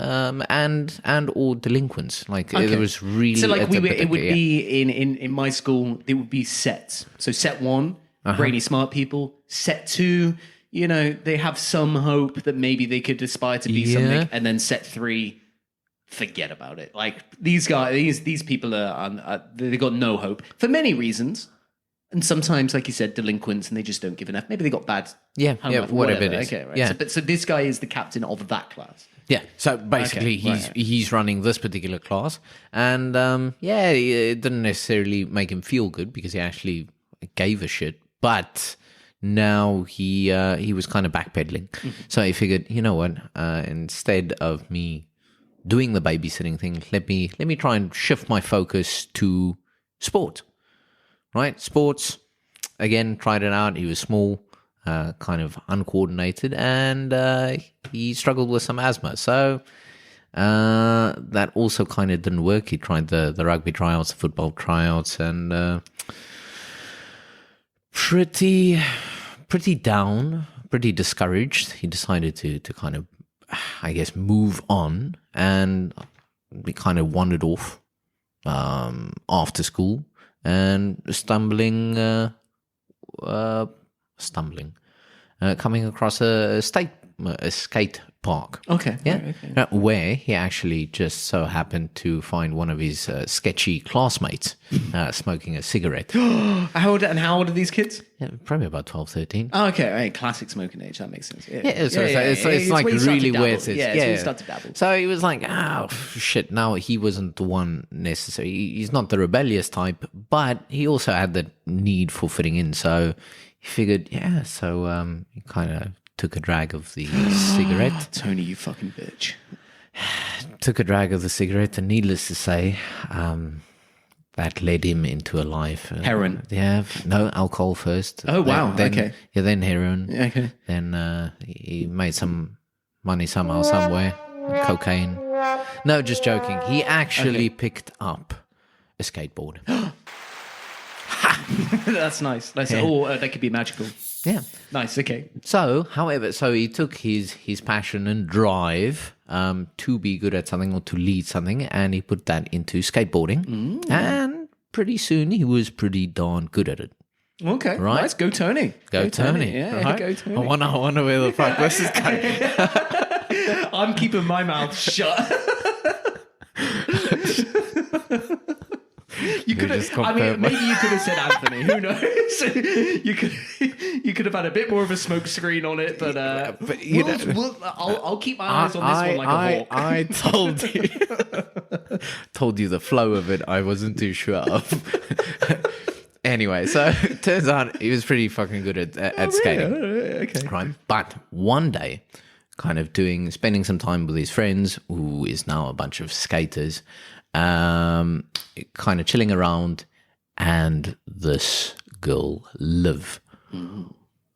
delinquents. Like there was really so like it would be in my school. It would be sets. So set one. Brainy smart people. Set two, they have some hope that maybe they could aspire to be something, and then set three, forget about it. Like these guys, these people they got no hope for many reasons, and sometimes, like you said, delinquents, and they just don't give enough. Maybe they got bad, whatever it is. Okay, right. Yeah. So this guy is the captain of that class. Yeah, so basically he's running this particular class, and it didn't necessarily make him feel good because he actually gave a shit. But now he was kind of backpedaling. So he figured, you know what, instead of me doing the babysitting thing, let me try and shift my focus to sport. Right? Sports, again, tried it out. He was small, kind of uncoordinated, and he struggled with some asthma. So that also kind of didn't work. He tried the rugby tryouts, the football tryouts, and pretty down, pretty discouraged. He decided to kind of, I guess, move on, and we kind of wandered off after school and stumbling coming across a skate park. Okay. Yeah, right, okay. where he actually just so happened to find one of his sketchy classmates smoking a cigarette. How old are these kids? Yeah, probably about 12, 13. Oh, okay, right. Classic smoking age. That makes sense. Yeah, It's like where you start really to dabble. worth it. Yeah, it's where you start to dabble. So he was like, oh, shit. Now, he wasn't the one necessarily. He's not the rebellious type, but he also had the need for fitting in. So he figured, so he kind of took a drag of the cigarette. Tony, you fucking bitch. Took a drag of the cigarette, and needless to say, that led him into a life. Heroin. Yeah, no, alcohol first. Oh, wow, Then, okay. Yeah, then heroin. Okay. Then he made some money somehow, somewhere. Cocaine. No, just joking. He actually picked up a skateboard. That's nice. That could be magical. Yeah. Nice, okay. So, however, he took his passion and drive to be good at something or to lead something, and he put that into skateboarding. And pretty soon he was pretty darn good at it. Okay, Right. Nice. Go Tony. Go Tony. Yeah, right? go Tony. I wonder where the fuck this is going. I'm keeping my mouth shut. You could have. I mean, maybe you could have said Anthony. Who knows? You could have had a bit more of a smoke screen on it, but I'll keep my eyes on this one like a hawk. I told you the flow of it. I wasn't too sure of. Anyway, so it turns out he was pretty fucking good at skating. Okay. Right, but one day, kind of spending some time with his friends, who is now a bunch of skaters. Kind of chilling around, and this girl, Liv,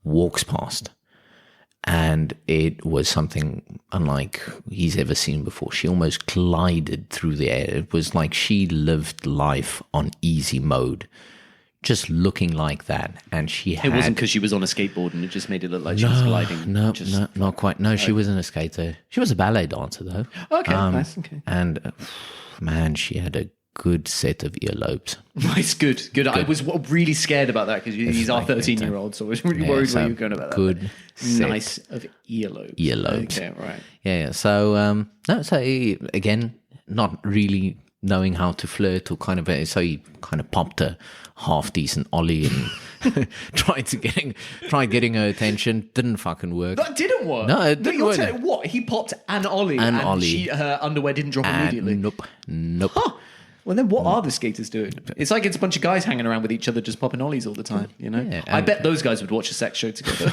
walks past, and it was something unlike he's ever seen before. She almost glided through the air. It was like she lived life on easy mode, just looking like that. And it wasn't because she was on a skateboard and it just made it look like she was gliding. No, not quite. No, she wasn't a skater. She was a ballet dancer, though. Okay, nice. Okay. And man, she had a good set of earlobes. Nice, good. I was really scared about that because he's our 13-year-old, so I was really worried where you were going about that. Good set. Nice of earlobes. Okay, right. Yeah. So, again, not really knowing how to flirt or kind of, so he kind of popped a half-decent ollie and tried getting her attention. Didn't fucking work. That didn't work. No, it didn't work. What? He popped an ollie and her underwear didn't drop immediately? Nope. Huh. Well, then what are the skaters doing? It's like it's a bunch of guys hanging around with each other just popping ollies all the time, you know? Yeah, I bet those guys would watch a sex show together.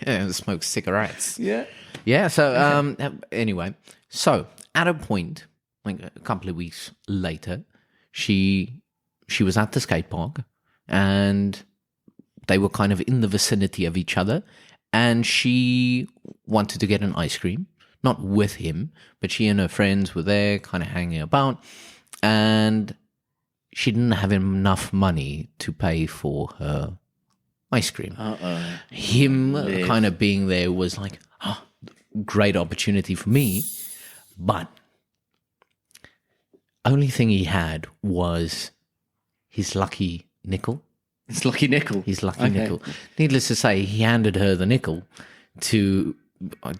Yeah, smoke cigarettes. Yeah. Yeah, so anyway, so at a point, like a couple of weeks later, she was at the skate park, and they were kind of in the vicinity of each other, and she wanted to get an ice cream, not with him, but she and her friends were there kind of hanging about, and she didn't have enough money to pay for her ice cream. Him kind of being there was like, great opportunity for me, but only thing he had was his lucky nickel. His lucky nickel. Nickel. Needless to say, he handed her the nickel to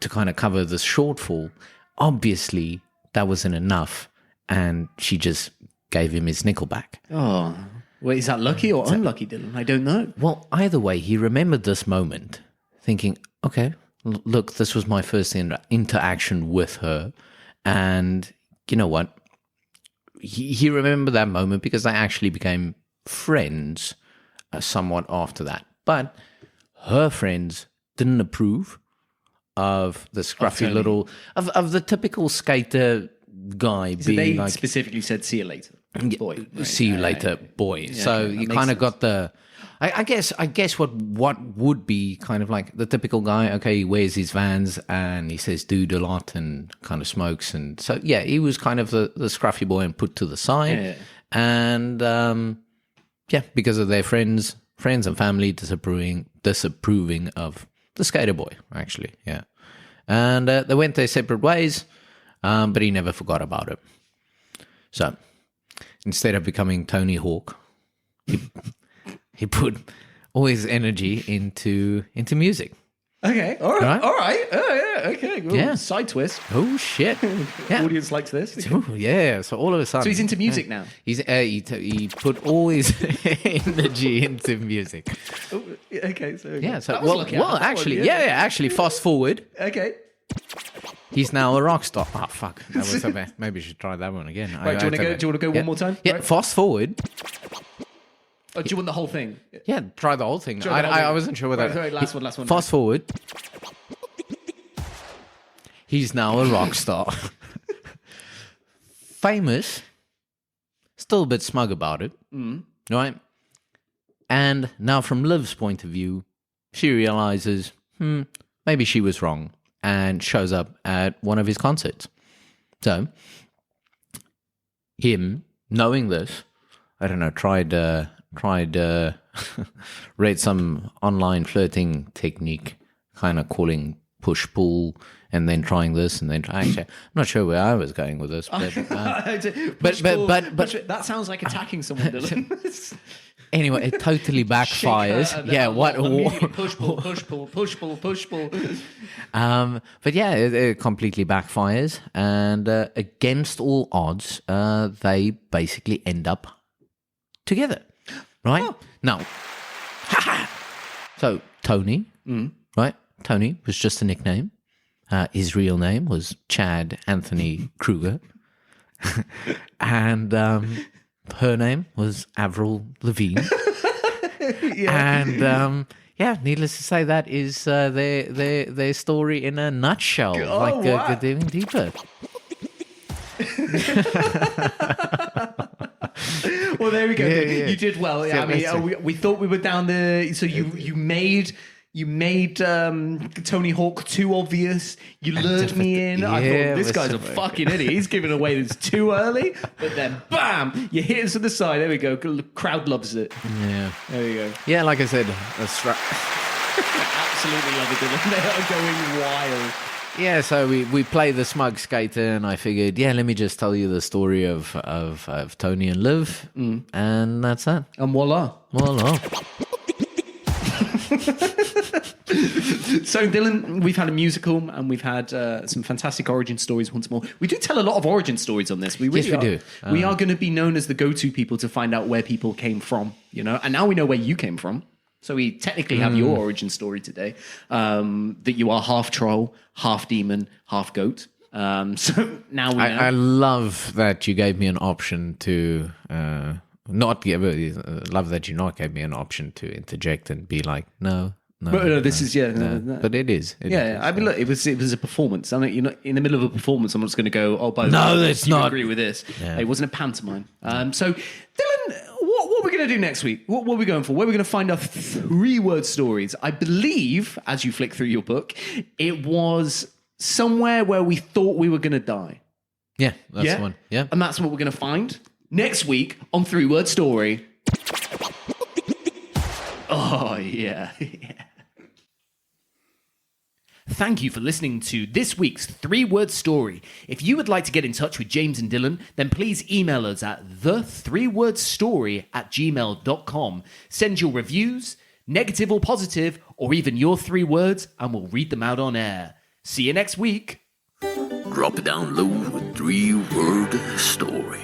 kind of cover the shortfall. Obviously, that wasn't enough, and she just gave him his nickel back. Oh, wait, is that lucky or unlucky, Dylan? I don't know. Well, either way, he remembered this moment, thinking, okay, look, this was my first interaction with her, and you know what? He remembered that moment because they actually became friends somewhat after that. But her friends didn't approve of the scruffy little of the typical skater guy So being they like, specifically said, "See you later, boy." Right. see you later, boy. So okay, you that kind makes of got the, I guess what would be kind of like the typical guy. Okay, he wears his Vans and he says dude a lot and kind of smokes, and so yeah, he was kind of the scruffy boy and put to the side, and because of their friends and family disapproving of the skater boy, actually, yeah, and they went their separate ways, but he never forgot about it. So instead of becoming Tony Hawk, he put all his energy into music. Okay, all right, Right? all right. Oh, yeah, okay. Ooh, Yeah. Side twist. Oh shit! Yeah. Audience likes this. Ooh, yeah. So all of a sudden, So he's into music now. He put all his energy into music. Oh, okay, so Yeah. So that was lucky out of that one, actually, actually, fast forward. Okay. He's now a rock star. Oh fuck! That was so bad. Maybe I should try that one again. Right, do you want to go one more time? Yeah. Right. Fast forward. Oh, do you want the whole thing? Yeah. Try the whole thing. Try the whole thing. I wasn't sure whether. Right, last one. Fast forward. He's now a rock star. Famous. Still a bit smug about it. Right? And now from Liv's point of view, she realizes, maybe she was wrong, and shows up at one of his concerts. So, him, knowing this, I don't know, read some online flirting technique, kind of calling push-pull, and then trying this, and then actually, I'm not sure where I was going with this, but that sounds like attacking someone, Dylan. anyway, it totally backfires. Yeah, push pull. But yeah, it completely backfires, and against all odds, they basically end up together, right? Now, so Tony, right? Tony was just a nickname. His real name was Chad Anthony Kruger. And her name was Avril Lavigne. And needless to say, that is their story in a nutshell. wow. Going deeper. Well, there we go. Yeah. You did well. Yeah, I mean, we thought we were down the. So you made Tony Hawk too obvious. You lured me in. I thought this guy's a fucking idiot. He's giving away this too early. But then, bam! You hit us to the side. There we go. Crowd loves it. Yeah. There you go. Yeah, like I said, that's right. Absolutely love it. They are going wild. Yeah, so we play the Smug Skater, and I figured, let me just tell you the story of Tony and Liv, and that's that. And voila. So, Dylan, we've had a musical and we've had some fantastic origin stories once more. We do tell a lot of origin stories on this. We do. We are going to be known as the go-to people to find out where people came from, and now we know where you came from. So we technically have your origin story today, that you are half troll, half demon, half goat. So now we know. I love that you gave me an option to love that you not gave me an option to interject and be like, no. But this is no. But it is. It is. I mean, look, it was a performance. I mean, in the middle of a performance, I'm not just going to go, oh, by the No, way, that's you not. agree with this. Yeah. It wasn't a pantomime. So, Dylan, what are we going to do next week? What are we going for? Where are we going to find our 3-word stories? I believe, as you flick through your book, it was somewhere where we thought we were going to die. Yeah, that's the one. Yeah. And that's what we're going to find next week on 3-word story. Oh, yeah. Thank you for listening to this week's 3-word story. If you would like to get in touch with James and Dylan, then please email us at the3wordstory@gmail.com. Send your reviews, negative or positive, or even your 3 words, and we'll read them out on air. See you next week. Drop it down low with 3-word story.